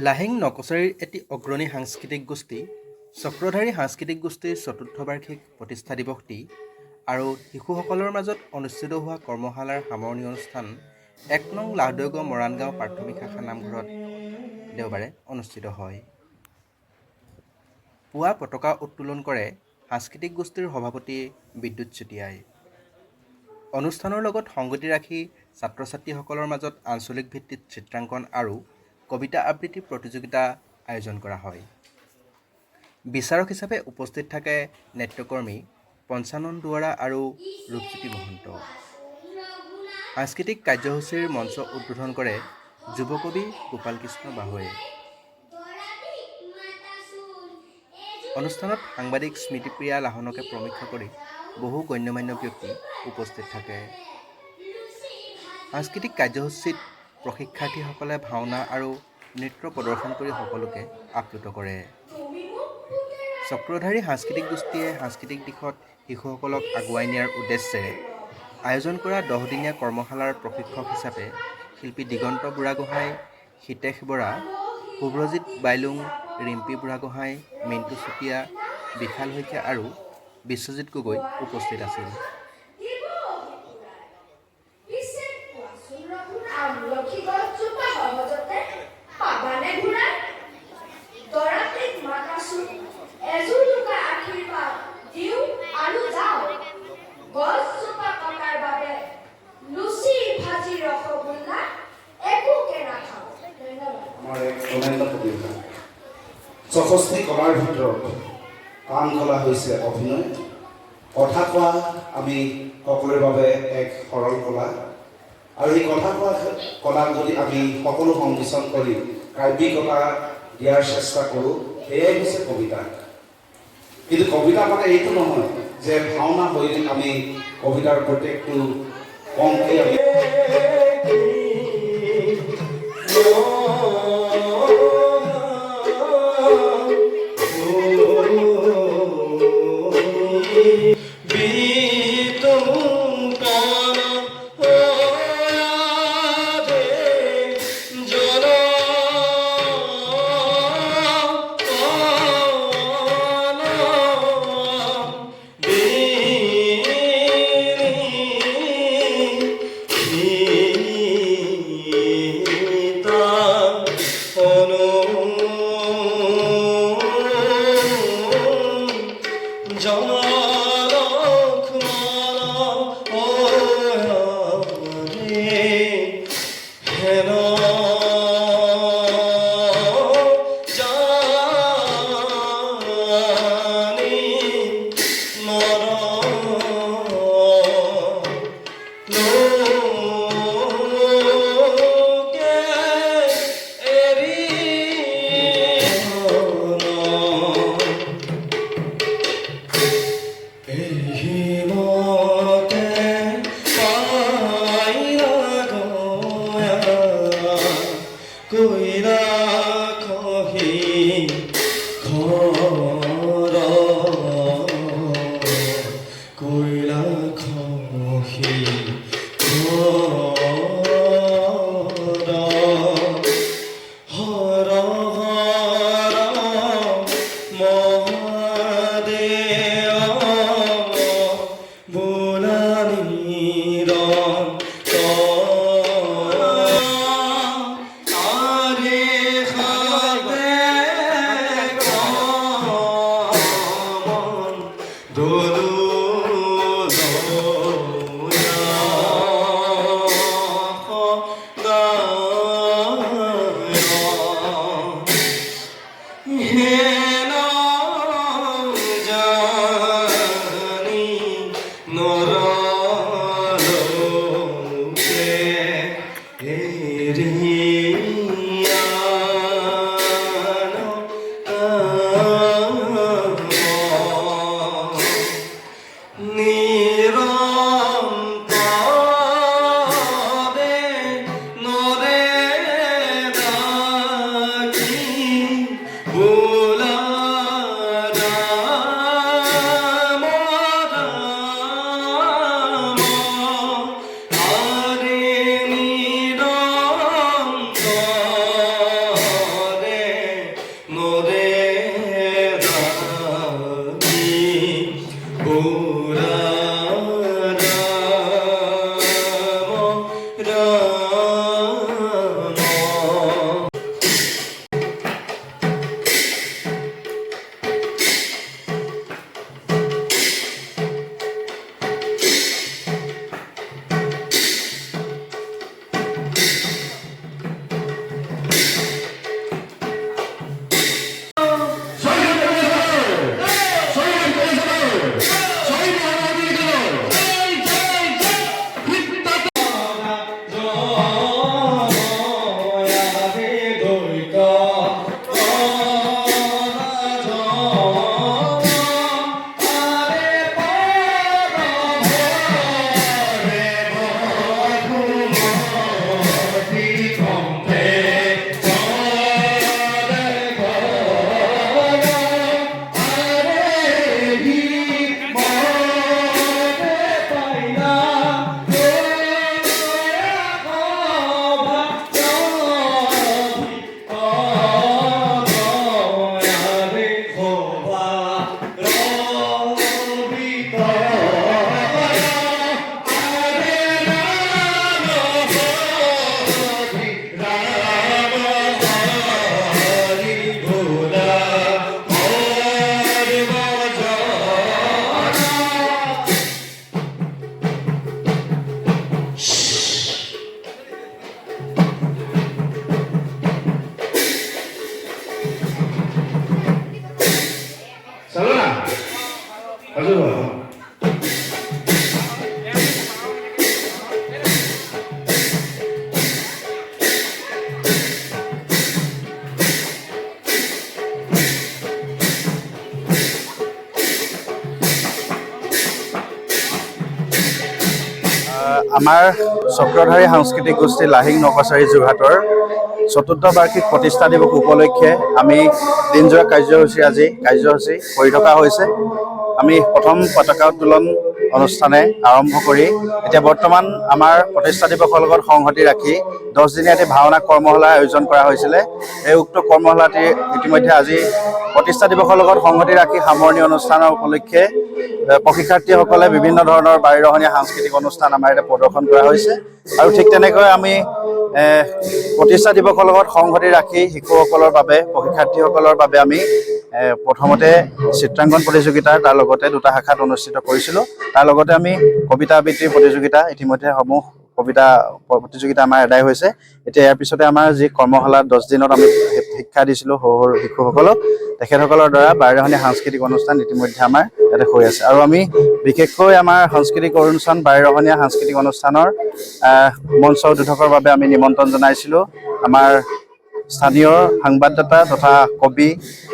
লাহেং নকছাৰীৰ এটি অগ্ৰণী সাংস্কৃতিক গোষ্ঠী চক্ৰধাৰী সাংস্কৃতিক গোষ্ঠীৰ চতুৰ্থ বাৰ্ষিক প্ৰতিষ্ঠা দিৱসটি আৰু শিশুসকলৰ মাজত অনুষ্ঠিত হোৱা কৰ্মশালাৰ সামৰণি অনুষ্ঠান ১ নং লাহদৈগড় মৰাণগাঁও প্ৰাথমিক শাখা নামঘৰত দেওবাৰে অনুষ্ঠিত হয়। পুৱা পতাকা উত্তোলন কৰে সাংস্কৃতিক গোষ্ঠীৰ সভাপতি বিদ্যুৎ চুতীয়াই। অনুষ্ঠানৰ লগত সংগতি ৰাখি ছাত্ৰ ছাত্ৰীসকলৰ মাজত আঞ্চলিক ভিত্তিত চিত্ৰাংকন আৰু কবিতা আবৃত্তি প্ৰতিযোগিতা আয়োজন কৰা হয়। বিচাৰক হিচাপে উপস্থিত থাকে নাট্যকৰ্মী পঞ্চানন দুৱৰা আৰু ৰূপজ্যোতি মহন্ত। সাংস্কৃতিক কাৰ্যসূচীৰ মঞ্চ উদ্বোধন কৰে যুৱকবি গোপাল কৃষ্ণ বাহুৱে। অনুষ্ঠানত সাংবাদিক স্মৃতিপ্ৰিয়া লাহনকে প্ৰমুখ্য কৰি বহু গণ্যমান্য ব্যক্তি উপস্থিত থাকে। সাংস্কৃতিক কাৰ্যসূচীত প্ৰশিক্ষাৰ্থীসকলে ভাওনা আৰু নৃত্য প্ৰদৰ্শন কৰি সকলোকে আপ্লুত কৰে। চক্ৰধাৰী সাংস্কৃতিক গোষ্ঠীয়ে সাংস্কৃতিক দিশত শিশুসকলক আগুৱাই নিয়াৰ উদ্দেশ্যেৰে আয়োজন কৰা 10 দিনীয়া কৰ্মশালাৰ প্ৰশিক্ষক হিচাপে শিল্পী দিগন্ত বুঢ়াগোহাঁই, হিতেশ বৰা, শুভ্ৰজিৎ বাইলুং, ৰিম্পী বুঢ়াগোহাঁই, মিণ্টু চুতীয়া, বিশাল শইকীয়া আৰু বিশ্বজিৎ গগৈ উপস্থিত আছিল। চৌষষ্ঠি কলাৰ ভিতৰত কাণ কলা হৈছে অভিনয়। কথা কোৱা আমি সকলোৰে বাবে এক সৰল কলা, আৰু এই কথা কোৱা কলাক যদি আমি সকলো সংমিশ্ৰণ কৰি কাব্যিকতা দিয়াৰ চেষ্টা কৰোঁ, সেয়াই হৈছে কবিতা। কিন্তু কবিতা মানে এইটো নহয় যে ভাওনা হৈ আমি কবিতাৰ প্ৰত্যেকটো কমকৈ আমি আমাৰ চক্ৰধাৰী সাংস্কৃতিক গোষ্ঠী লাহিং নকছাৰী যোৰহাটৰ ৪ৰ্থ বাৰ্ষিক প্ৰতিষ্ঠা দিৱস উপলক্ষে আমি দিনজোৰা কাৰ্যসূচী কৰি থকা হৈছে। আমি প্ৰথম পতাকা উত্তোলন অনুষ্ঠানে আৰম্ভ কৰি এতিয়া বৰ্তমান আমাৰ প্ৰতিষ্ঠা দিৱসৰ লগত সংগতি ৰাখি 10 দিনীয়া এটি ভাওনা কৰ্মশালাৰ আয়োজন কৰা হৈছিলে। এই উক্ত কৰ্মশালাটি ইতিমধ্যে আজি প্ৰতিষ্ঠা দিৱসৰ লগত সংগতি ৰাখি সামৰণি অনুষ্ঠানৰ উপলক্ষে প্ৰশিক্ষাৰ্থীসকলে বিভিন্ন ধৰণৰ বাৰিৰহণীয়া সাংস্কৃতিক অনুষ্ঠান আমাৰ ইয়াতে প্ৰদৰ্শন কৰা হৈছে। আৰু ঠিক তেনেকৈ আমি প্ৰতিষ্ঠা দিৱসৰ লগত সংগতি ৰাখি শিশুসকলৰ বাবে প্ৰশিক্ষাৰ্থীসকলৰ বাবে আমি প্ৰথমতে চিত্ৰাংকন প্ৰতিযোগিতা, তাৰ লগতে 2টা শাখাত অনুষ্ঠিত কৰিছিলোঁ। তাৰ লগতে আমি কবিতা আবৃত্তিৰ প্ৰতিযোগিতা ইতিমধ্যে সমূহ কবিতা প্ৰতিযোগিতা আমাৰ আদায় হৈছে। এতিয়া ইয়াৰ পিছতে আমাৰ যি কৰ্মশালা 10 দিনত আমি শিক্ষা দিছিলোঁ সৰু শিশুসকলক, তেখেতসকলৰ দ্বাৰা বাৰিৰহণীয়া সাংস্কৃতিক অনুষ্ঠান ইতিমধ্যে আমাৰ ইয়াতে হৈ আছে। আৰু আমি বিশেষকৈ আমাৰ সাংস্কৃতিক অনুষ্ঠান বাৰিৰহণীয়া সাংস্কৃতিক অনুষ্ঠানৰ মঞ্চ উদ্বোধকৰ বাবে আমি নিমন্ত্ৰণ জনাইছিলোঁ আমাৰ স্থানীয় সাংবাদদাতা তথা কবি,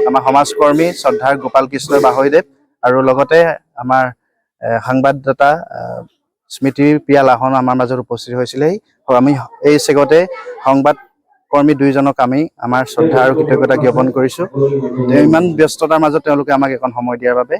আমাৰ সমাজকৰ্মী শ্ৰদ্ধাৰ গোপাল কৃষ্ণ বাহৈদেৱ, আৰু লগতে আমাৰ সাংবাদদাতা স্মৃতি প্ৰিয়া লাহন আমাৰ মাজত উপস্থিত হৈছিলেহি। আমি এই চেগতে সংবাদকৰ্মী 2জনক আমি আমাৰ শ্ৰদ্ধা আৰু কৃতজ্ঞতা জ্ঞাপন কৰিছোঁ। ইমান ব্যস্ততাৰ মাজত তেওঁলোকে আমাক এখন সময় দিয়াৰ বাবে।